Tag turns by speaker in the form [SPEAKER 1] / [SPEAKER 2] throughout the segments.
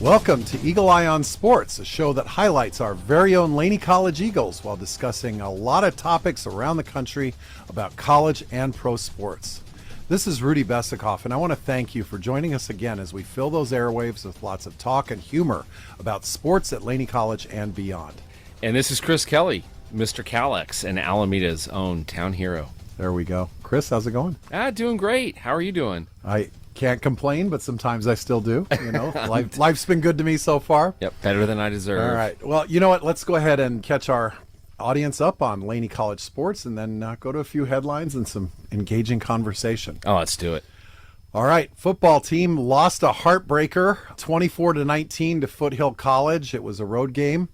[SPEAKER 1] Welcome to Eagle Eye on Sports, a show that highlights our very own Laney College Eagles while discussing a lot of topics around the country about college and pro sports. This is Rudy Besikoff, and I want to thank you for joining us again as we fill those airwaves with lots of talk and humor about sports at Laney College and beyond.
[SPEAKER 2] And this is Chris Kelly, Mr. Calex, and Alameda's own town hero.
[SPEAKER 1] There we go. Chris, how's it going?
[SPEAKER 2] Doing great. How are you doing?
[SPEAKER 1] I can't complain, but sometimes I still do. You know, life's been good to me so far.
[SPEAKER 2] Yep, better than I deserve.
[SPEAKER 1] All right. Well, you know what? Let's go ahead and catch our audience up on Laney College sports and then go to a few headlines and some engaging conversation.
[SPEAKER 2] Oh, let's do it.
[SPEAKER 1] All right. Football team lost a heartbreaker, 24-19 to Foothill College. It was a road game.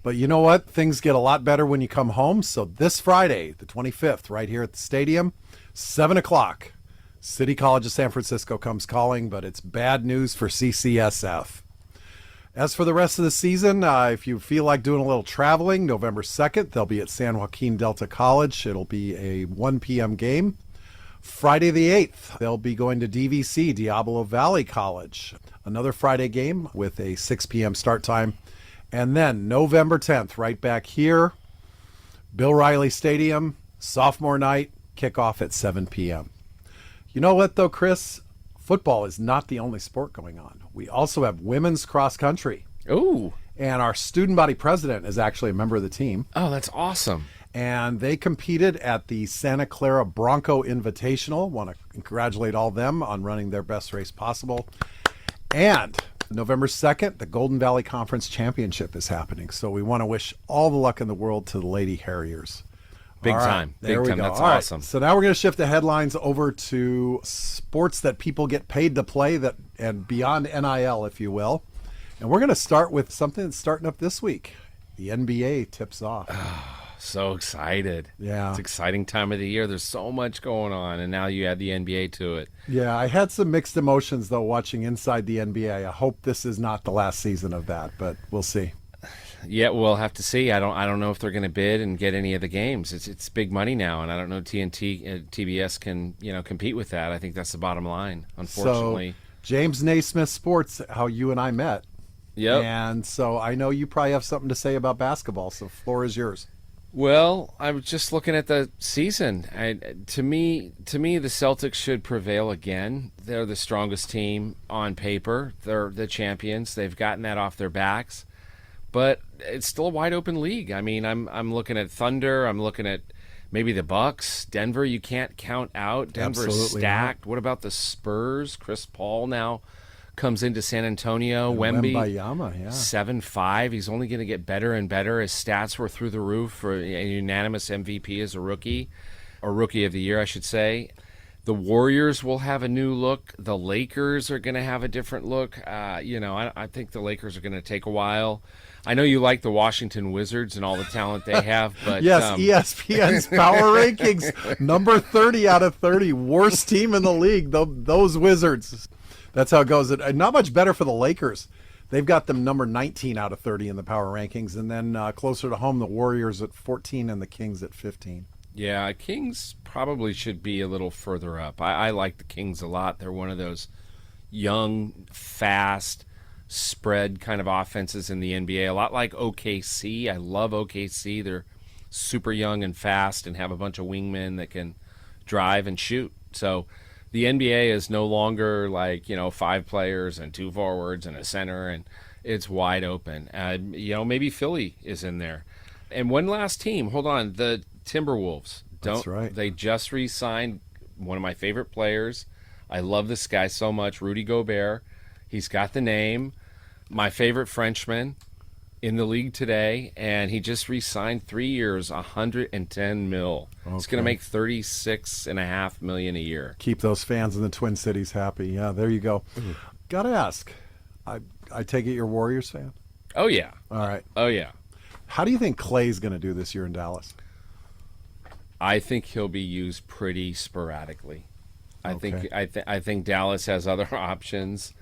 [SPEAKER 1] But you know what? Things get a lot better when you come home. So this Friday, the 25th, right here at the stadium, 7 o'clock, City College of San Francisco comes calling, but it's bad news for CCSF. As for the rest of the season, if you feel like doing a little traveling, November 2nd, they'll be at San Joaquin Delta College. It'll be a 1 p.m. game. Friday the 8th, they'll be going to DVC, Diablo Valley College. Another Friday game with a 6 p.m. start time. And then November 10th, right back here, Bill Riley Stadium, sophomore night, kickoff at 7 p.m. You know what, though, Chris? Football is not the only sport going on. We also have women's cross country.
[SPEAKER 2] Ooh.
[SPEAKER 1] And our student body president is actually a member of the team.
[SPEAKER 2] Oh, that's awesome.
[SPEAKER 1] And they competed at the Santa Clara Bronco Invitational. Want to congratulate all of them on running their best race possible. And November 2nd, the Golden Valley Conference Championship is happening. So we want to wish all the luck in the world to the Lady Harriers.
[SPEAKER 2] Big
[SPEAKER 1] All right,
[SPEAKER 2] time.
[SPEAKER 1] there
[SPEAKER 2] Big
[SPEAKER 1] we
[SPEAKER 2] time.
[SPEAKER 1] go.
[SPEAKER 2] That's
[SPEAKER 1] All right,
[SPEAKER 2] awesome.
[SPEAKER 1] so now we're going to shift the headlines over to sports that people get paid to play and beyond NIL, if you will. And we're going to start with something that's starting up this week. The NBA tips off.
[SPEAKER 2] So excited.
[SPEAKER 1] Yeah.
[SPEAKER 2] It's an exciting time of the year. There's so much going on, and now you add the NBA to it.
[SPEAKER 1] Yeah, I had some mixed emotions, though, watching Inside the NBA. I hope this is not the last season of that, but we'll see.
[SPEAKER 2] Yeah, we'll have to see. I don't know if they're going to bid and get any of the games. It's big money now, and I don't know TNT, TBS can compete with that. I think that's the bottom line, unfortunately.
[SPEAKER 1] So, James Naismith Sports, how you and I met.
[SPEAKER 2] Yep.
[SPEAKER 1] And so I know you probably have something to say about basketball, so floor is yours.
[SPEAKER 2] Well, I was just looking at the season. To me, the Celtics should prevail again. They're the strongest team on paper. They're the champions. They've gotten that off their backs. But it's still a wide open league. I mean, I'm looking at Thunder. I'm looking at maybe the Bucks. Denver, you can't count out. Denver is stacked. What about the Spurs? Chris Paul now comes into San Antonio. Wemby, 7'5". He's only going to get better and better. His stats were through the roof for a unanimous MVP as a rookie, or rookie of the year, I should say. The Warriors will have a new look. The Lakers are going to have a different look. I think the Lakers are going to take a while. I know you like the Washington Wizards and all the talent they have, but
[SPEAKER 1] yes, ESPN's power rankings, number 30 out of 30, worst team in the league. Those Wizards. That's how it goes. Not much better for the Lakers. They've got them number 19 out of 30 in the power rankings, and then closer to home, the Warriors at 14 and the Kings at 15.
[SPEAKER 2] Yeah, Kings probably should be a little further up. I like the Kings a lot. They're one of those young, fast, spread kind of offenses in the NBA. A lot like OKC. I love OKC. They're super young and fast and have a bunch of wingmen that can drive and shoot. So the NBA is no longer like, 5 players and 2 forwards and a center, and it's wide open. Maybe Philly is in there. And one last team. Hold on. The Timberwolves.
[SPEAKER 1] That's right.
[SPEAKER 2] They just re-signed one of my favorite players. I love this guy so much, Rudy Gobert. He's got the name. My favorite Frenchman in the league today, and he just re-signed 3 years, $110 million. Okay. It's going to make $36.5 million a year.
[SPEAKER 1] Keep those fans in the Twin Cities happy. Yeah, there you go. Got to ask. I take it you're a Warriors fan?
[SPEAKER 2] Oh, yeah.
[SPEAKER 1] All right.
[SPEAKER 2] Oh, yeah.
[SPEAKER 1] How do you think Clay's going to do this year in Dallas?
[SPEAKER 2] I think he'll be used pretty sporadically.
[SPEAKER 1] Okay.
[SPEAKER 2] I think Dallas has other options.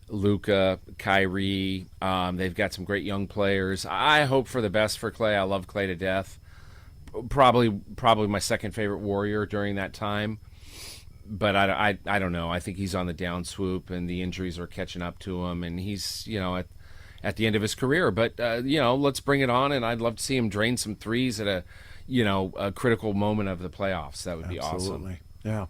[SPEAKER 2] Luka, Kyrie, they've got some great young players. I hope for the best for Clay. I love Clay to death. Probably my second favorite Warrior during that time. but I don't know. I think he's on the down swoop, and the injuries are catching up to him, and he's at the end of his career. But let's bring it on, and I'd love to see him drain some threes at a critical moment of the playoffs. That would be
[SPEAKER 1] Absolutely.
[SPEAKER 2] awesome.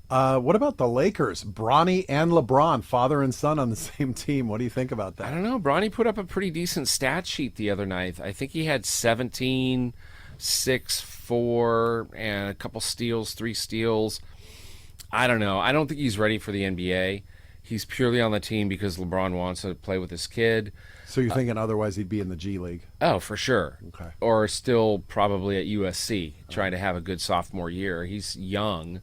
[SPEAKER 1] Yeah. What about the Lakers? Bronny and LeBron, father and son on the same team. What do you think about that?
[SPEAKER 2] I don't know. Bronny put up a pretty decent stat sheet the other night. I think he had 17, 6, 4, and a couple steals, 3 steals. I don't know. I don't think he's ready for the NBA. He's purely on the team because LeBron wants to play with his kid.
[SPEAKER 1] So you're thinking otherwise he'd be in the G League?
[SPEAKER 2] Oh, for sure.
[SPEAKER 1] Okay.
[SPEAKER 2] Or still probably at USC, trying to have a good sophomore year. He's young,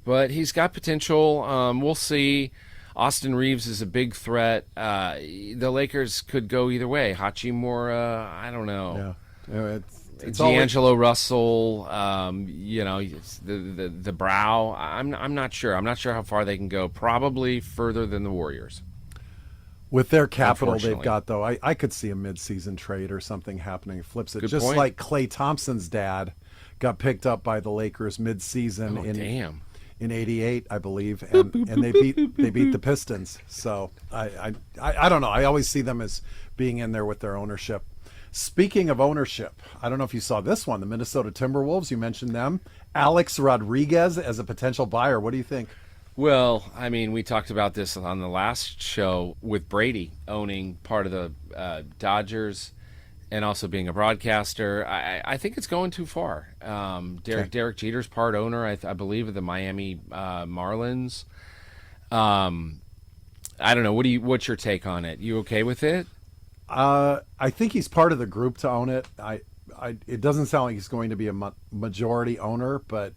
[SPEAKER 2] but he's got potential. We'll see. Austin Reeves is a big threat. The Lakers could go either way. Hachimura, I don't know.
[SPEAKER 1] Yeah. It's
[SPEAKER 2] D'Angelo Russell, the Brow. I'm not sure. I'm not sure how far they can go. Probably further than the Warriors.
[SPEAKER 1] With their capital they've got, though, I could see a midseason trade or something happening. Flips it.
[SPEAKER 2] Good
[SPEAKER 1] Just
[SPEAKER 2] point.
[SPEAKER 1] like Klay Thompson's dad got picked up by the Lakers midseason in '88, I believe, and they beat the Pistons. So I don't know. I always see them as being in there with their ownership. Speaking of ownership, I don't know if you saw this one, the Minnesota Timberwolves, you mentioned them. Alex Rodriguez as a potential buyer. What do you think?
[SPEAKER 2] Well, I mean, we talked about this on the last show with Brady owning part of the Dodgers and also being a broadcaster. I think it's going too far. Derek Jeter's part owner, I believe, of the Miami Marlins. I don't know. What's your take on it? You okay with it?
[SPEAKER 1] I think he's part of the group to own it. It doesn't sound like he's going to be a majority owner, but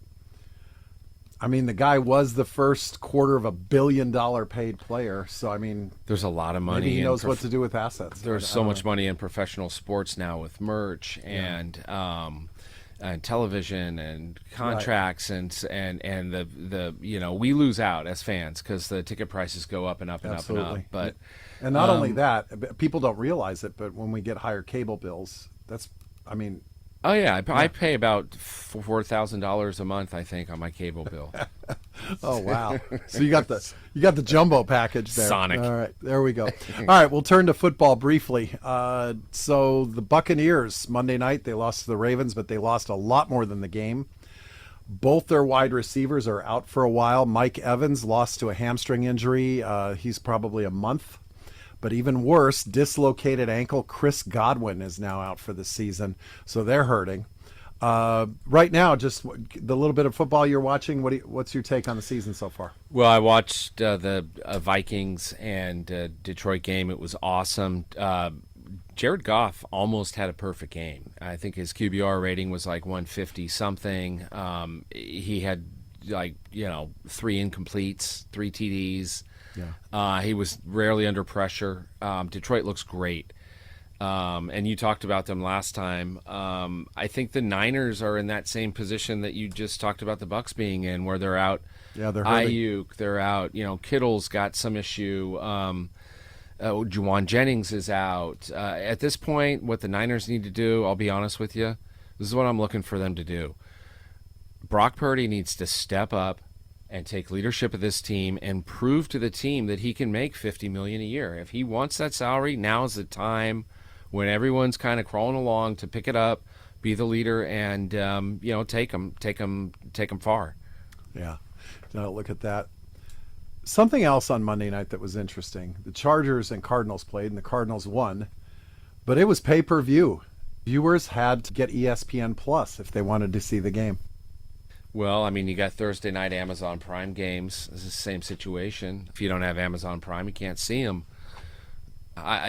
[SPEAKER 1] I mean, the guy was the first $250 million paid player. So, I mean,
[SPEAKER 2] there's a lot of money.
[SPEAKER 1] Maybe he knows what to do with assets.
[SPEAKER 2] There's so much money in professional sports now with merch and television and contracts and the we lose out as fans because the ticket prices go up and up and
[SPEAKER 1] Absolutely.
[SPEAKER 2] up and up. But
[SPEAKER 1] and not only that, people don't realize it, but when we get higher cable bills,
[SPEAKER 2] oh yeah, I pay about $4,000 a month, I think, on my cable bill.
[SPEAKER 1] Oh wow! So you got the jumbo package there.
[SPEAKER 2] Sonic.
[SPEAKER 1] All right, there we go. All right, we'll turn to football briefly. So the Buccaneers Monday night they lost to the Ravens, but they lost a lot more than the game. Both their wide receivers are out for a while. Mike Evans lost to a hamstring injury. He's probably a month. But even worse, dislocated ankle. Chris Godwin is now out for the season, so they're hurting. Right now, just the little bit of football you're watching, what's your take on the season so far?
[SPEAKER 2] Well, I watched the Vikings and Detroit game. It was awesome. Jared Goff almost had a perfect game. I think his QBR rating was like 150 something. He had 3 incompletes, 3 TDs. Yeah. He was rarely under pressure. Detroit looks great. And you talked about them last time. I think the Niners are in that same position that you just talked about the Bucs being in, where they're out.
[SPEAKER 1] Yeah, they're hurting.
[SPEAKER 2] Ayuk, they're out. Kittle's got some issue. Juwan Jennings is out. At this point, what the Niners need to do, I'll be honest with you, this is what I'm looking for them to do. Brock Purdy needs to step up and take leadership of this team and prove to the team that he can make $50 million a year. If he wants that salary, now's the time when everyone's kind of crawling along to pick it up, be the leader, and take them far.
[SPEAKER 1] Yeah, look at that. Something else on Monday night that was interesting: the Chargers and Cardinals played, and the Cardinals won, but it was pay-per-view. Viewers had to get ESPN Plus if they wanted to see the game.
[SPEAKER 2] Well, I mean, you got Thursday night Amazon Prime games. It's the same situation. If you don't have Amazon Prime, you can't see them.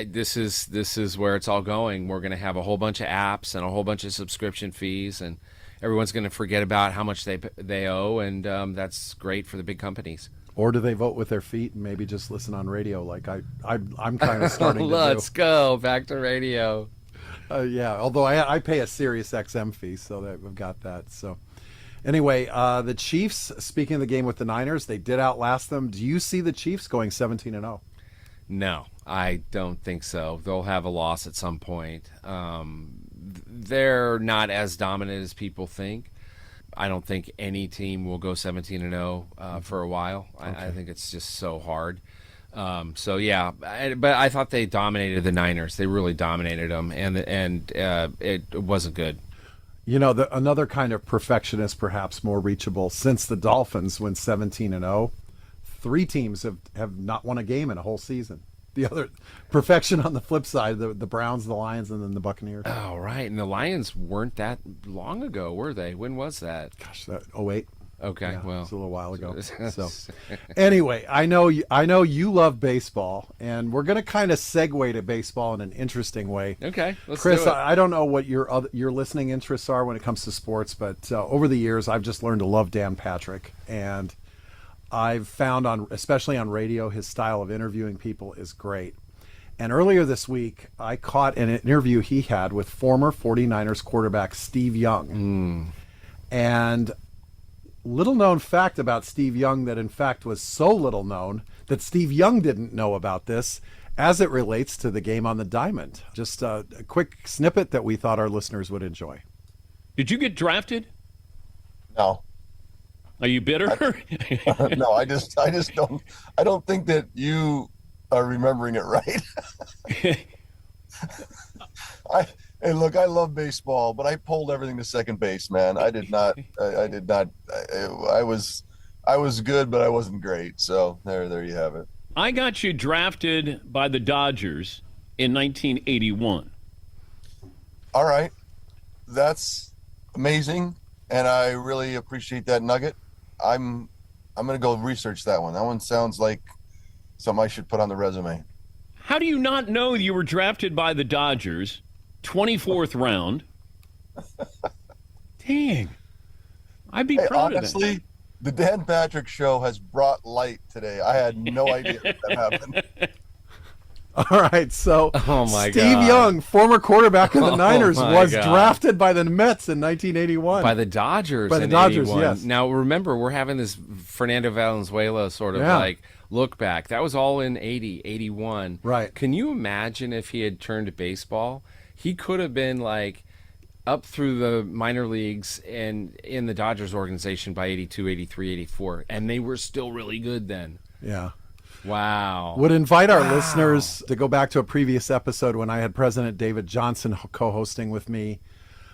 [SPEAKER 2] This is where it's all going. We're going to have a whole bunch of apps and a whole bunch of subscription fees, and everyone's going to forget about how much they owe, and that's great for the big companies.
[SPEAKER 1] Or do they vote with their feet and maybe just listen on radio like I'm kind of starting to do?
[SPEAKER 2] Let's go back to radio.
[SPEAKER 1] Yeah, although I pay a Sirius XM fee, so that we've got that. So anyway, the Chiefs, speaking of the game with the Niners, they did outlast them. Do you see the Chiefs going 17-0?
[SPEAKER 2] No, I don't think so. They'll have a loss at some point. They're not as dominant as people think. I don't think any team will go 17-0 for a while.
[SPEAKER 1] Okay.
[SPEAKER 2] I think it's just so hard. So yeah, but I thought they dominated the Niners. They really dominated them, and it wasn't good.
[SPEAKER 1] You know, another kind of perfectionist, perhaps more reachable, since the Dolphins went 17-0, 3 teams have not won a game in a whole season. The other perfection on the flip side, the Browns, the Lions, and then the Buccaneers.
[SPEAKER 2] Oh, right. And the Lions weren't that long ago, were they? When was that?
[SPEAKER 1] Gosh, that 08.
[SPEAKER 2] Okay,
[SPEAKER 1] Yeah,
[SPEAKER 2] well,
[SPEAKER 1] it's a little while ago. So, anyway, I know you love baseball, and we're going to kind of segue to baseball in an interesting way.
[SPEAKER 2] Okay, let's
[SPEAKER 1] Chris,
[SPEAKER 2] do it.
[SPEAKER 1] I don't know what your listening interests are when it comes to sports, but over the years, I've just learned to love Dan Patrick, and I've found especially on radio, his style of interviewing people is great. And earlier this week, I caught an interview he had with former 49ers quarterback Steve Young. And little known fact about Steve Young that in fact was so little known that Steve Young didn't know about this as it relates to the game on the diamond. Just a quick snippet that we thought our listeners would enjoy.
[SPEAKER 3] Did you get drafted?
[SPEAKER 4] No.
[SPEAKER 3] Are you bitter?
[SPEAKER 4] No, I just don't. I don't think that you are remembering it right. Hey, look, I love baseball, but I pulled everything to second base, man. I did not. I did not. I was good, but I wasn't great. So there you have it.
[SPEAKER 3] I got you drafted by the Dodgers in 1981.
[SPEAKER 4] All right, that's amazing, and I really appreciate that nugget. I'm gonna go research that one. That one sounds like something I should put on the resume.
[SPEAKER 3] How do you not know you were drafted by the Dodgers, 24th round? Dang. I'd be proud
[SPEAKER 4] honestly,
[SPEAKER 3] of that.
[SPEAKER 4] The Dan Patrick Show has brought light today. I had no idea that happened.
[SPEAKER 1] All right, so
[SPEAKER 2] Oh my
[SPEAKER 1] Steve
[SPEAKER 2] God.
[SPEAKER 1] Young, former quarterback of the Niners,
[SPEAKER 2] my
[SPEAKER 1] was
[SPEAKER 2] God.
[SPEAKER 1] drafted by the Mets in 1981.
[SPEAKER 2] By the Dodgers.
[SPEAKER 1] By the
[SPEAKER 2] in
[SPEAKER 1] Dodgers,
[SPEAKER 2] 81.
[SPEAKER 1] yes.
[SPEAKER 2] Now, remember, we're having this Fernando Valenzuela sort of like look back. That was all in 80, 81.
[SPEAKER 1] Right.
[SPEAKER 2] Can you imagine if he had turned to baseball? He could have been like up through the minor leagues and in the Dodgers organization by 82, 83, 84. And they were still really good then.
[SPEAKER 1] Yeah.
[SPEAKER 2] Wow.
[SPEAKER 1] Would invite our listeners to go back to a previous episode when I had President David Johnson co-hosting with me,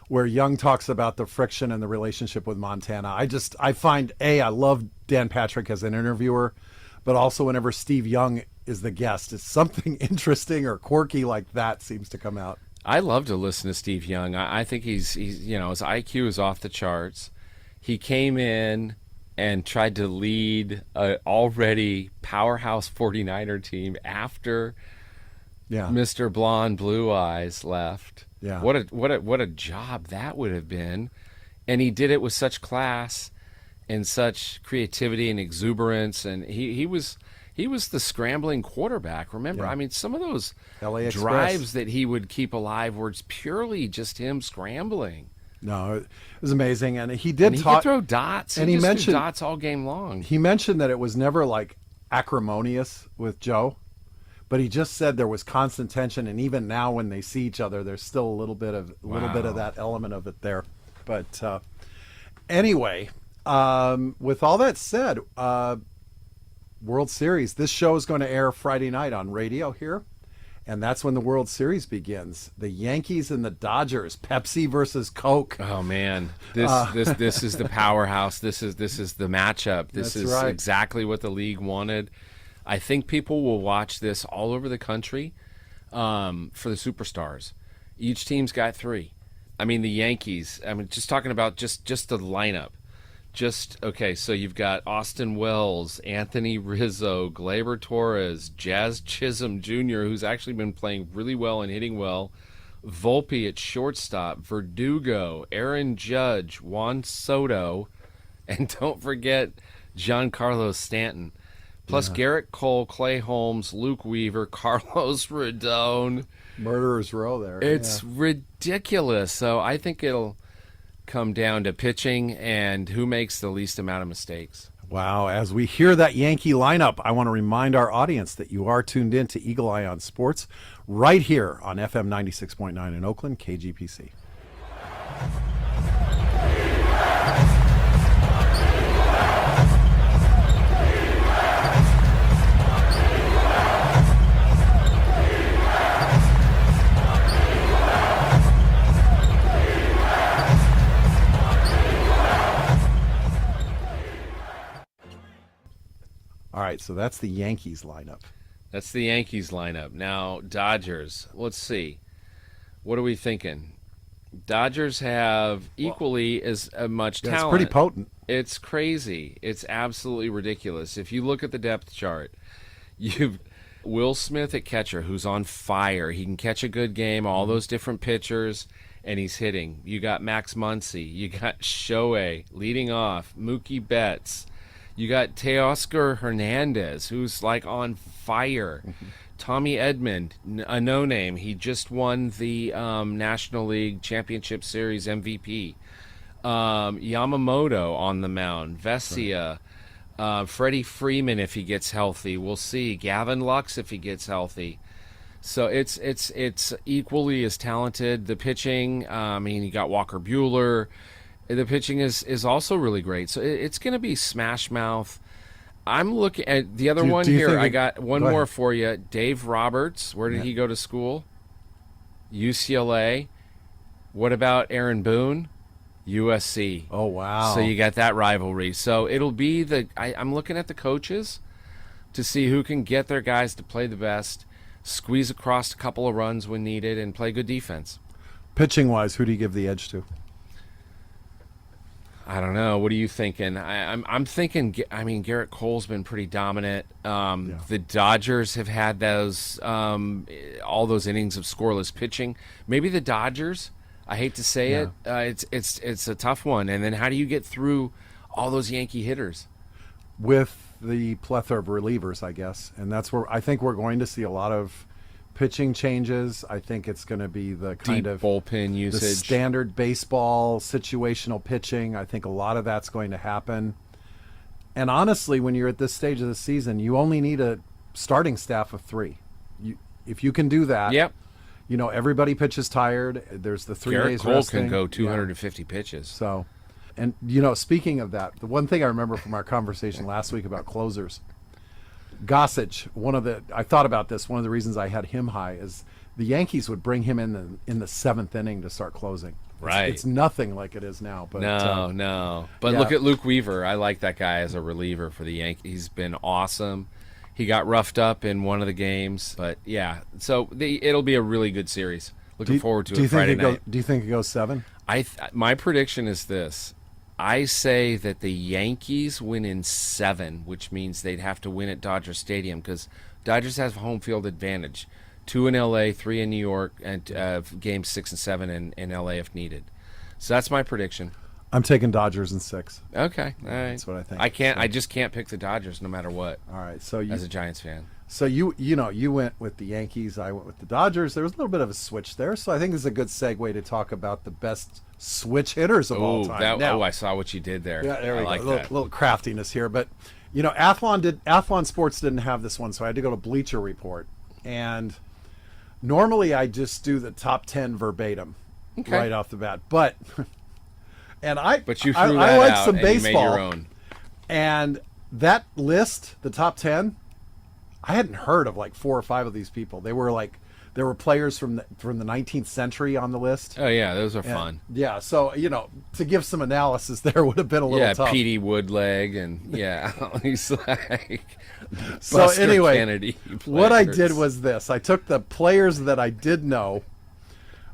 [SPEAKER 1] where Young talks about the friction and the relationship with Montana. I find, I love Dan Patrick as an interviewer, but also whenever Steve Young is the guest, it's something interesting or quirky like that seems to come out.
[SPEAKER 2] I love to listen to Steve Young. I think he's his IQ is off the charts. He came in and tried to lead an already powerhouse 49er team after Mr. Blonde Blue Eyes left.
[SPEAKER 1] Yeah.
[SPEAKER 2] What a job that would have been. And he did it with such class and such creativity and exuberance, and he was the scrambling quarterback. Remember, I mean, some of those
[SPEAKER 1] LA Express
[SPEAKER 2] drives that he would keep alive were purely just him scrambling.
[SPEAKER 1] No, it was amazing, and he did
[SPEAKER 2] And he
[SPEAKER 1] talk.
[SPEAKER 2] could throw dots.
[SPEAKER 1] And
[SPEAKER 2] he
[SPEAKER 1] he
[SPEAKER 2] just threw
[SPEAKER 1] mentioned
[SPEAKER 2] dots all game long.
[SPEAKER 1] He mentioned that it was never like acrimonious with Joe, but he just said there was constant tension, and even now when they see each other, there's still a little bit of that element of it there. But anyway, with all that said, World Series. This show is going to air Friday night on radio here, and that's when the World Series begins. The Yankees and the Dodgers, Pepsi versus Coke.
[SPEAKER 2] Oh man, this is the powerhouse. This is the matchup. This
[SPEAKER 1] That's
[SPEAKER 2] is
[SPEAKER 1] right.
[SPEAKER 2] exactly what the league wanted. I think people will watch this all over the country for the superstars. Each team's got 3. I mean, the Yankees. I mean, just talking about just the lineup. So you've got Austin Wells, Anthony Rizzo, Gleyber Torres, Jazz Chisholm Jr., who's actually been playing really well and hitting well, Volpe at shortstop, Verdugo, Aaron Judge, Juan Soto, and don't forget Giancarlo Stanton. Plus Garrett Cole, Clay Holmes, Luke Weaver, Carlos Rodon.
[SPEAKER 1] Murderer's Row there.
[SPEAKER 2] It's ridiculous. So I think it'll come down to pitching and who makes the least amount of mistakes.
[SPEAKER 1] Wow. As we hear that Yankee lineup, I want to remind our audience that you are tuned in to Eagle Eye on Sports right here on FM 96.9 in Oakland, KGPC. All right, so that's the Yankees lineup.
[SPEAKER 2] That's the Yankees lineup. Now, Dodgers. Let's see. What are we thinking? Dodgers have equally as much talent.
[SPEAKER 1] It's pretty potent.
[SPEAKER 2] It's crazy. It's absolutely ridiculous. If you look at the depth chart, you've Will Smith at catcher, who's on fire. He can catch a good game, all those different pitchers, and he's hitting. You got Max Muncy. You got Shohei leading off. Mookie Betts. You got Teoscar Hernandez, who's like on fire. Tommy Edman, a no-name. He just won the National League Championship Series MVP. Yamamoto on the mound. Vesia. Freddie Freeman if he gets healthy. We'll see. Gavin Lux if he gets healthy. So it's equally as talented. The pitching, you got Walker Buehler. The pitching is also really great. So it's going to be smash mouth. I'm looking at the other one here. I got one more for you. Dave Roberts. Where did he go to school? UCLA. What about Aaron Boone? USC.
[SPEAKER 1] Oh, wow.
[SPEAKER 2] So you got that rivalry. So it'll be I'm looking at the coaches to see who can get their guys to play the best, squeeze across a couple of runs when needed, and play good defense.
[SPEAKER 1] Pitching-wise, who do you give the edge to?
[SPEAKER 2] I don't know. What are you thinking? I'm thinking. Garrett Cole's been pretty dominant. The Dodgers have had those all those innings of scoreless pitching. Maybe the Dodgers. I hate to say it. It's a tough one. And then how do you get through all those Yankee hitters?
[SPEAKER 1] With the plethora of relievers, I guess, and that's where I think we're going to see a lot of pitching changes. I think it's going to be the kind
[SPEAKER 2] Deep
[SPEAKER 1] of
[SPEAKER 2] bullpen usage,
[SPEAKER 1] the standard baseball situational pitching. I think a lot of that's going to happen. And honestly, when you're at this stage of the season, you only need a starting staff of 3. If you can do that,
[SPEAKER 2] yep.
[SPEAKER 1] Everybody pitches tired. There's the 3
[SPEAKER 2] Garrett
[SPEAKER 1] days
[SPEAKER 2] Cole
[SPEAKER 1] resting.
[SPEAKER 2] can go 250 pitches.
[SPEAKER 1] So, and speaking of that, the one thing I remember from our conversation last week about closers, Gossage, I thought about this. One of the reasons I had him high is the Yankees would bring him in the 7th inning to start closing.
[SPEAKER 2] Right.
[SPEAKER 1] It's nothing like it is now. But
[SPEAKER 2] no. But
[SPEAKER 1] yeah.
[SPEAKER 2] Look at Luke Weaver. I like that guy as a reliever for the Yankees. He's been awesome. He got roughed up in one of the games, but yeah. So it'll be a really good series. Looking forward to it Friday night.
[SPEAKER 1] Do you think it goes 7?
[SPEAKER 2] My prediction is this. I say that the Yankees win in 7, which means they'd have to win at Dodger Stadium because Dodgers have home field advantage. 2 in L.A., 3 in New York, and games 6 and 7 in L.A. if needed. So that's my prediction.
[SPEAKER 1] I'm taking Dodgers in 6.
[SPEAKER 2] Okay, all right.
[SPEAKER 1] That's what I think.
[SPEAKER 2] I just can't pick the Dodgers no matter what.
[SPEAKER 1] All right, so
[SPEAKER 2] as a Giants fan.
[SPEAKER 1] So you went with the Yankees, I went with the Dodgers. There was a little bit of a switch there, so I think this is a good segue to talk about the best switch hitters of all time.
[SPEAKER 2] I saw what you did there.
[SPEAKER 1] Yeah, there we
[SPEAKER 2] like
[SPEAKER 1] go.
[SPEAKER 2] that.
[SPEAKER 1] A little craftiness here, but Athlon Sports didn't have this one, so I had to go to Bleacher Report. And normally I just do the top 10 verbatim right off the bat, but you threw
[SPEAKER 2] that
[SPEAKER 1] like
[SPEAKER 2] out
[SPEAKER 1] some
[SPEAKER 2] and
[SPEAKER 1] baseball.
[SPEAKER 2] You made your own.
[SPEAKER 1] And that list, the top 10, I hadn't heard of like 4 or 5 of these people. There were players from the 19th century on the list.
[SPEAKER 2] Oh yeah, those are fun.
[SPEAKER 1] Yeah, so to give some analysis there would have been a little tough.
[SPEAKER 2] Yeah, Petey Woodleg and he's like
[SPEAKER 1] so
[SPEAKER 2] Buster
[SPEAKER 1] anyway,
[SPEAKER 2] Kennedy
[SPEAKER 1] what I
[SPEAKER 2] players.
[SPEAKER 1] did was this. I took the players that I did know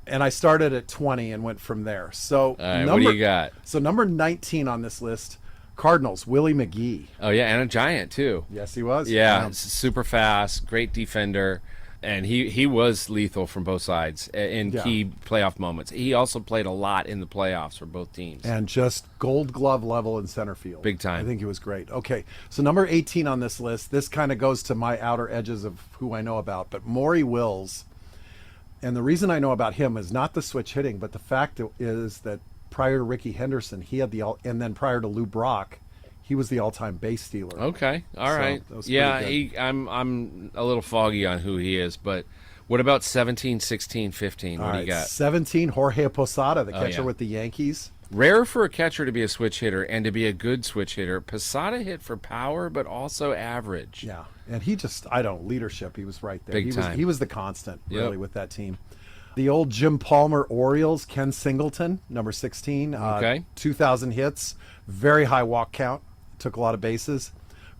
[SPEAKER 1] and I started at 20 and went from there. So
[SPEAKER 2] all right, what do you got?
[SPEAKER 1] So number 19 on this list, Cardinals, Willie McGee.
[SPEAKER 2] Oh yeah, and a giant too.
[SPEAKER 1] Yes, he was.
[SPEAKER 2] Yeah, super fast, great defender, and he was lethal from both sides in key playoff moments. He also played a lot in the playoffs for both teams.
[SPEAKER 1] And just Gold Glove level in center field.
[SPEAKER 2] Big time.
[SPEAKER 1] I think he was great. Okay, so number 18 on this list, this kind of goes to my outer edges of who I know about, but Maury Wills. And the reason I know about him is not the switch hitting, but the fact is that prior to Ricky Henderson, and then prior to Lou Brock, he was the all-time base stealer.
[SPEAKER 2] Okay, all right.
[SPEAKER 1] Yeah,
[SPEAKER 2] I'm a little foggy on who he is, but what about 17, 16, 15? What do you got?
[SPEAKER 1] 17, Jorge Posada, the catcher with the Yankees.
[SPEAKER 2] Rare for a catcher to be a switch hitter and to be a good switch hitter. Posada hit for power, but also average.
[SPEAKER 1] Yeah, and leadership, he was right there.
[SPEAKER 2] Big time.
[SPEAKER 1] He was the constant, really, with that team. The old Jim Palmer Orioles, Ken Singleton, number 16. 2000 hits, very high walk count, took a lot of bases.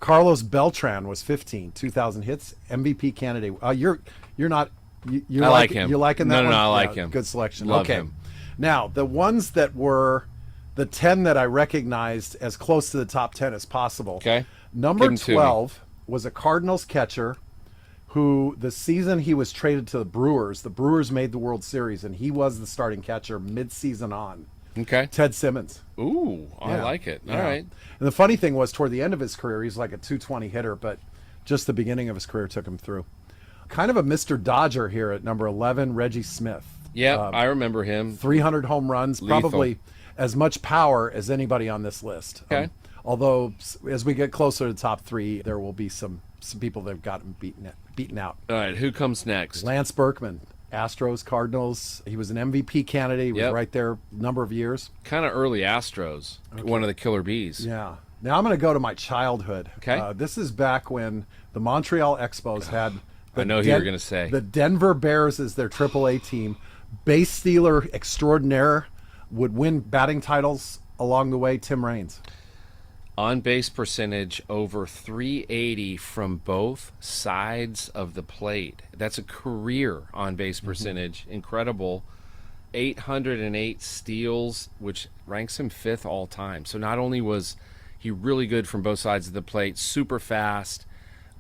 [SPEAKER 1] Carlos Beltran was 15, 2,000 hits, MVP candidate. You're not. You
[SPEAKER 2] I like him.
[SPEAKER 1] You're liking that
[SPEAKER 2] No,
[SPEAKER 1] one?
[SPEAKER 2] I like
[SPEAKER 1] Yeah,
[SPEAKER 2] him.
[SPEAKER 1] Good selection.
[SPEAKER 2] Love
[SPEAKER 1] okay.
[SPEAKER 2] him.
[SPEAKER 1] Now, the ones that were the 10 that I recognized as close to the top 10 as possible.
[SPEAKER 2] Okay.
[SPEAKER 1] Number
[SPEAKER 2] Give 'em to me.
[SPEAKER 1] 12 was a Cardinals catcher who the season he was traded to the Brewers made the World Series, and he was the starting catcher mid-season on.
[SPEAKER 2] Okay.
[SPEAKER 1] Ted Simmons.
[SPEAKER 2] Ooh, I
[SPEAKER 1] Yeah.
[SPEAKER 2] like it. All
[SPEAKER 1] Yeah.
[SPEAKER 2] right.
[SPEAKER 1] And the funny thing was, toward the end of his career, he's like a 220 hitter, but just the beginning of his career took him through. Kind of a Mr. Dodger here at number 11, Reggie Smith.
[SPEAKER 2] Yeah, I remember him.
[SPEAKER 1] 300 home runs,
[SPEAKER 2] Lethal.
[SPEAKER 1] probably as much power as anybody on this list.
[SPEAKER 2] Okay.
[SPEAKER 1] Although, as we get closer to the top 3, there will be some people that have gotten beaten out.
[SPEAKER 2] All right, who comes next?
[SPEAKER 1] Lance Berkman, Astros, Cardinals. He was an MVP candidate. He was
[SPEAKER 2] Yep.
[SPEAKER 1] right there a number of years.
[SPEAKER 2] Kind of early Astros. One of the killer bees.
[SPEAKER 1] Yeah. Now I'm going to go to my childhood.
[SPEAKER 2] Okay.
[SPEAKER 1] This is back when the Montreal Expos had.
[SPEAKER 2] I know who you're gonna say.
[SPEAKER 1] The Denver Bears as their AAA team. Base stealer extraordinaire, would win batting titles along the way. Tim Raines.
[SPEAKER 2] On base percentage over 380 from both sides of the plate. That's a career on base percentage. Incredible. 808 steals, which ranks him 5th all time. So not only was he really good from both sides of the plate, super fast.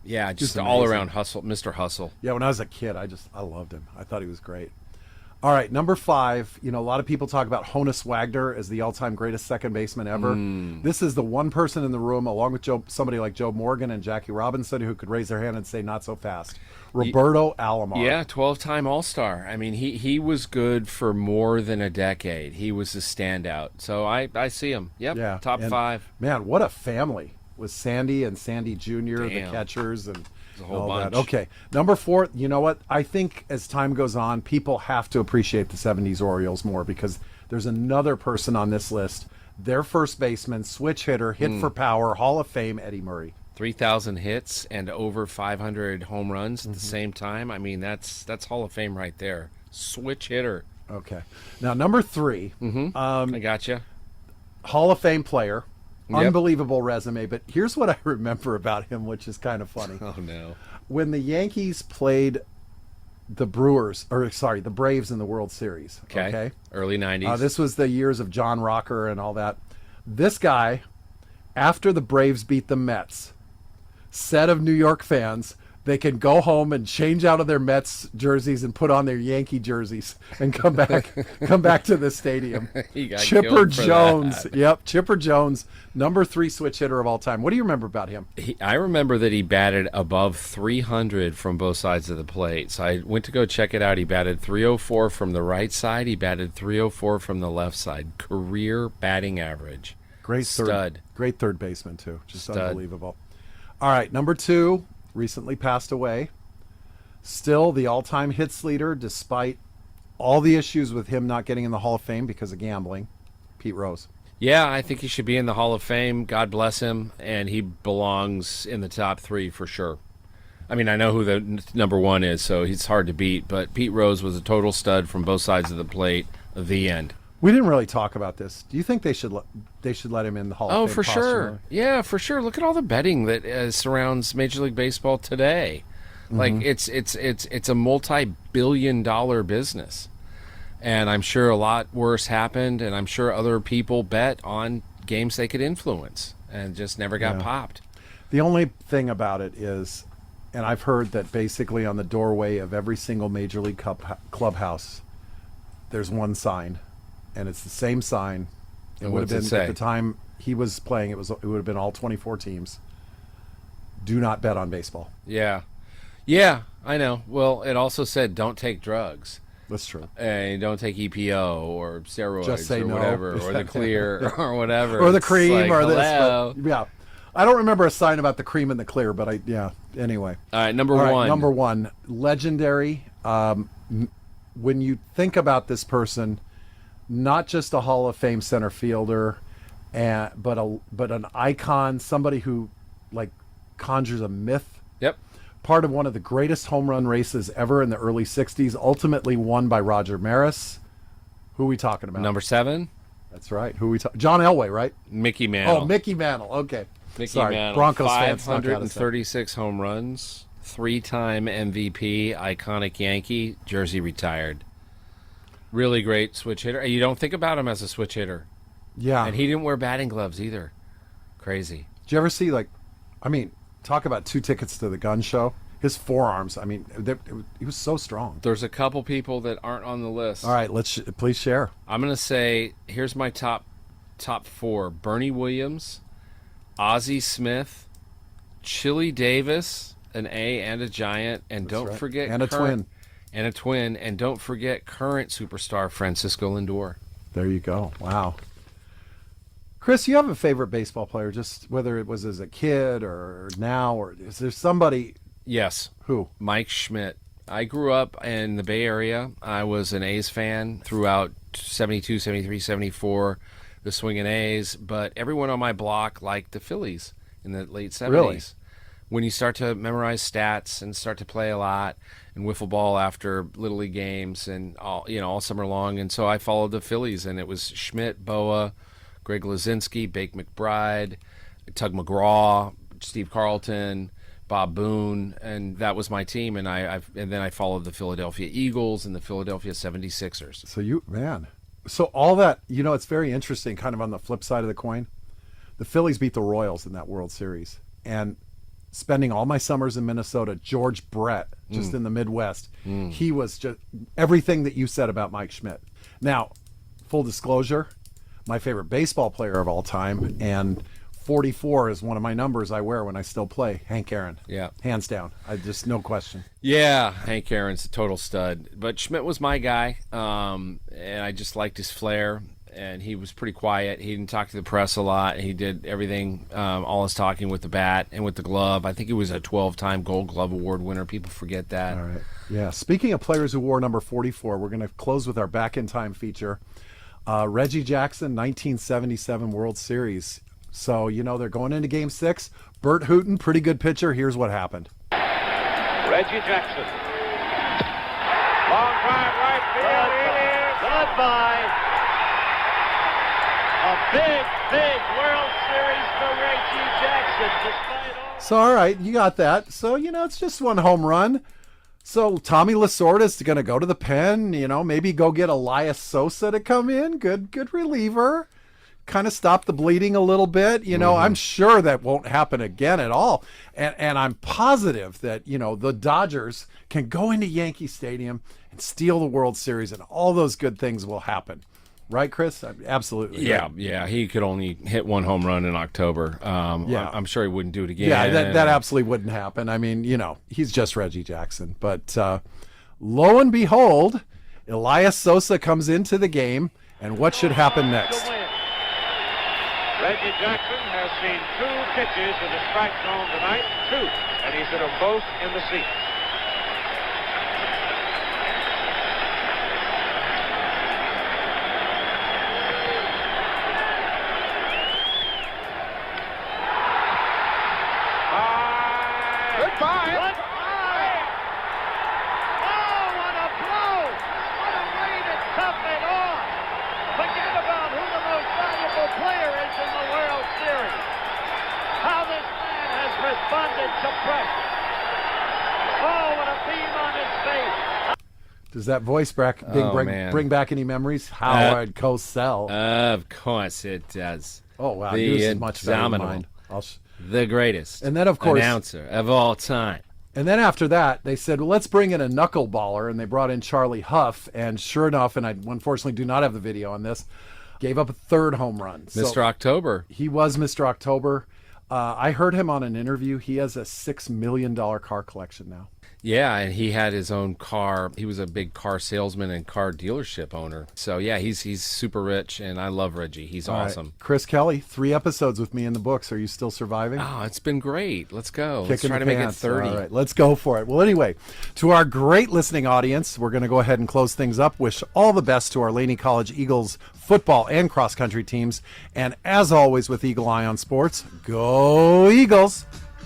[SPEAKER 2] Yeah, just
[SPEAKER 1] Just
[SPEAKER 2] all
[SPEAKER 1] amazing.
[SPEAKER 2] around hustle, Mr. Hustle.
[SPEAKER 1] Yeah, when I was a kid, I loved him. I thought he was great. All right, number 5. A lot of people talk about Honus Wagner as the all-time greatest second baseman ever. This is the one person in the room, along with somebody like Joe Morgan and Jackie Robinson, who could raise their hand and say, "Not so fast." Roberto Alomar.
[SPEAKER 2] Yeah, 12-time All-Star. I mean, he was good for more than a decade. He was a standout. So I see him. Yep,
[SPEAKER 1] Yeah,
[SPEAKER 2] top
[SPEAKER 1] and,
[SPEAKER 2] 5.
[SPEAKER 1] Man, what a family with Sandy and Sandy Jr., the
[SPEAKER 2] Damn.
[SPEAKER 1] catchers, and
[SPEAKER 2] a whole
[SPEAKER 1] all
[SPEAKER 2] bunch.
[SPEAKER 1] that. Okay, number 4. You know what? I think as time goes on, people have to appreciate the '70s Orioles more because there's another person on this list. Their first baseman, switch hitter, hit for power, Hall of Fame, Eddie Murray.
[SPEAKER 2] 3,000 hits and over 500 home runs at the same time. I mean, that's Hall of Fame right there. Switch hitter.
[SPEAKER 1] Okay. Now, number 3,
[SPEAKER 2] I gotcha.
[SPEAKER 1] Hall of Fame player.
[SPEAKER 2] Yep.
[SPEAKER 1] Unbelievable resume, but here's what I remember about him, which is kind of funny.
[SPEAKER 2] Oh, no.
[SPEAKER 1] When the Yankees played the Braves in the World Series.
[SPEAKER 2] Okay. Early 90s.
[SPEAKER 1] This was the years of John Rocker and all that. This guy, after the Braves beat the Mets, said of New York fans, they can go home and change out of their Mets jerseys and put on their Yankee jerseys and come back to the stadium.
[SPEAKER 2] He got
[SPEAKER 1] Chipper
[SPEAKER 2] killed for
[SPEAKER 1] Jones.
[SPEAKER 2] that.
[SPEAKER 1] Yep, Chipper Jones, number 3 switch hitter of all time. What do you remember about him?
[SPEAKER 2] I remember that he batted above 300 from both sides of the plate. So I went to go check it out. He batted 304 from the right side. He batted 304 from the left side. Career batting average.
[SPEAKER 1] Great
[SPEAKER 2] Stud.
[SPEAKER 1] Great third baseman too. Just
[SPEAKER 2] Stud.
[SPEAKER 1] unbelievable. All right, number 2, recently passed away. Still the all-time hits leader, despite all the issues with him not getting in the Hall of Fame because of gambling. Pete Rose.
[SPEAKER 2] Yeah, I think he should be in the Hall of Fame. God bless him. And he belongs in the top 3 for sure. I mean, I know who the number 1 is, so he's hard to beat. But Pete Rose was a total stud from both sides of the plate. The end.
[SPEAKER 1] We didn't really talk about this. Do you think they should let him in the Hall of
[SPEAKER 2] Oh,
[SPEAKER 1] Fame?
[SPEAKER 2] for sure.
[SPEAKER 1] posthumously?
[SPEAKER 2] Yeah, for sure. Look at all the betting that surrounds Major League Baseball today. Like it's a multi-billion-dollar business, and I'm sure a lot worse happened, and I'm sure other people bet on games they could influence and just never got popped.
[SPEAKER 1] The only thing about it is, and I've heard that basically on the doorway of every single Major League clubhouse, there's one sign, and it's the same sign. It
[SPEAKER 2] And
[SPEAKER 1] would have
[SPEAKER 2] what's it
[SPEAKER 1] been
[SPEAKER 2] say?
[SPEAKER 1] at the time he was playing. It would have been all 24 teams. Do not bet on baseball.
[SPEAKER 2] Yeah, I know. Well, it also said don't take drugs.
[SPEAKER 1] That's true.
[SPEAKER 2] And don't take EPO or steroids
[SPEAKER 1] Just say
[SPEAKER 2] or
[SPEAKER 1] no.
[SPEAKER 2] whatever, or the clear or whatever.
[SPEAKER 1] Or the
[SPEAKER 2] It's
[SPEAKER 1] cream
[SPEAKER 2] like,
[SPEAKER 1] or this.
[SPEAKER 2] hello.
[SPEAKER 1] But, yeah. I don't remember a sign about the cream and the clear, but anyway.
[SPEAKER 2] All right, number
[SPEAKER 1] All right,
[SPEAKER 2] one.
[SPEAKER 1] number 1, legendary. When you think about this person, not just a Hall of Fame center fielder, but an icon, somebody who like conjures a myth.
[SPEAKER 2] Yep.
[SPEAKER 1] Part of one of the greatest home run races ever in the early 60s, ultimately won by Roger Maris. Who are we talking about?
[SPEAKER 2] Number 7,
[SPEAKER 1] That's right. Who we John Elway, right?
[SPEAKER 2] Mickey Mantle.
[SPEAKER 1] Oh, Mickey Mantle. Okay.
[SPEAKER 2] Mickey
[SPEAKER 1] Sorry,
[SPEAKER 2] Mantle,
[SPEAKER 1] Broncos fans snuck out of
[SPEAKER 2] 536 home runs, 3-time MVP, iconic Yankee, jersey retired. Really great switch hitter. You don't think about him as a switch hitter.
[SPEAKER 1] Yeah.
[SPEAKER 2] And he didn't wear batting gloves either. Crazy.
[SPEAKER 1] Did you ever see, talk about 2 tickets to the gun show? His forearms, he was so strong.
[SPEAKER 2] There's a couple people that aren't on the list.
[SPEAKER 1] All right, please share.
[SPEAKER 2] I'm going to say, here's my top 4. Bernie Williams, Ozzie Smith, Chili Davis, an A and a Giant, and
[SPEAKER 1] That's
[SPEAKER 2] don't
[SPEAKER 1] right.
[SPEAKER 2] forget
[SPEAKER 1] And a twin.
[SPEAKER 2] And a twin, and don't forget current superstar Francisco Lindor.
[SPEAKER 1] There you go. Wow. Chris, you have a favorite baseball player, just whether it was as a kid or now, or is there somebody?
[SPEAKER 2] Yes.
[SPEAKER 1] Who?
[SPEAKER 2] Mike Schmidt. I grew up in the Bay Area. I was an A's fan throughout 72, 73, 74, the swinging A's, but everyone on my block liked the Phillies in the late 70s.
[SPEAKER 1] Really?
[SPEAKER 2] When you start to memorize stats and start to play a lot and wiffle ball after Little League games and all summer long, and so I followed the Phillies, and it was Schmidt, Boa, Greg Lazinski, Bake McBride, Tug McGraw, Steve Carlton, Bob Boone, and that was my team. And then I followed the Philadelphia Eagles and the Philadelphia 76ers.
[SPEAKER 1] So all that, it's very interesting, kind of on the flip side of the coin. The Phillies beat the Royals in that World Series. And spending all my summers in Minnesota, George Brett, just in the Midwest, he was just everything that you said about Mike Schmidt. Now, full disclosure, my favorite baseball player of all time, and 44 is one of my numbers I wear when I still play, Hank Aaron.
[SPEAKER 2] Yeah.
[SPEAKER 1] Hands down. No question.
[SPEAKER 2] Yeah, Hank Aaron's a total stud. But Schmidt was my guy, and I just liked his flair, and he was pretty quiet. He didn't talk to the press a lot. He did everything, all his talking with the bat and with the glove. I think he was a 12-time Gold Glove Award winner. People forget that.
[SPEAKER 1] All right. Yeah. Speaking of players who wore number 44, we're going to close with our Back in Time feature. Reggie Jackson, 1977 World Series. So, they're going into Game 6. Bert Hooton, pretty good pitcher. Here's what happened.
[SPEAKER 5] Reggie Jackson. Long drive right field. Goodbye. A big World Series for Reggie Jackson. Despite all.
[SPEAKER 1] So, all right, you got that. So, it's just one home run. So Tommy Lasorda is going to go to the pen, maybe go get Elias Sosa to come in. Good reliever. Kind of stop the bleeding a little bit. I'm sure that won't happen again at all. And I'm positive that, the Dodgers can go into Yankee Stadium and steal the World Series, and all those good things will happen. Right, Chris? Absolutely.
[SPEAKER 2] Yeah,
[SPEAKER 1] right.
[SPEAKER 2] yeah. He could only hit one home run in October.
[SPEAKER 1] Yeah.
[SPEAKER 2] I'm sure he wouldn't do it again.
[SPEAKER 1] Yeah, that absolutely wouldn't happen. I mean, he's just Reggie Jackson. But lo and behold, Elias Sosa comes into the game, and what should happen next?
[SPEAKER 5] Reggie Jackson has seen 2 pitches in the strike zone tonight, 2, and he's hit them both in the seats. Goodbye. Oh, what a blow! What a way to top it off! Forget about who the most valuable player is in the World Series. How this man has responded to pressure. Oh, what a beam on his face.
[SPEAKER 1] Does that voice bring back any memories? Howard Cosell.
[SPEAKER 2] Of course it does.
[SPEAKER 1] Oh, wow.
[SPEAKER 2] The
[SPEAKER 1] Yours is much better than mine.
[SPEAKER 2] The greatest.
[SPEAKER 1] And then, of course,
[SPEAKER 2] announcer of all time.
[SPEAKER 1] And then after that, they said, well, let's bring in a knuckleballer. And they brought in Charlie Huff. And sure enough, and I unfortunately do not have the video on this, gave up a 3rd home run.
[SPEAKER 2] Mr. October.
[SPEAKER 1] He was Mr. October. I heard him on an interview. He has a $6 million car collection now.
[SPEAKER 2] Yeah, and he had his own car. He was a big car salesman and car dealership owner. So, yeah, he's super rich, and I love Reggie. He's awesome.
[SPEAKER 1] Right. Chris Kelly, 3 episodes with me in the books. Are you still surviving?
[SPEAKER 2] Oh, it's been great. Let's go.
[SPEAKER 1] Let's
[SPEAKER 2] try to make it 30.
[SPEAKER 1] All right, let's go for it. Well, anyway, to our great listening audience, we're going to go ahead and close things up. Wish all the best to our Laney College Eagles football and cross-country teams. And as always with Eagle Eye on Sports, go Eagles!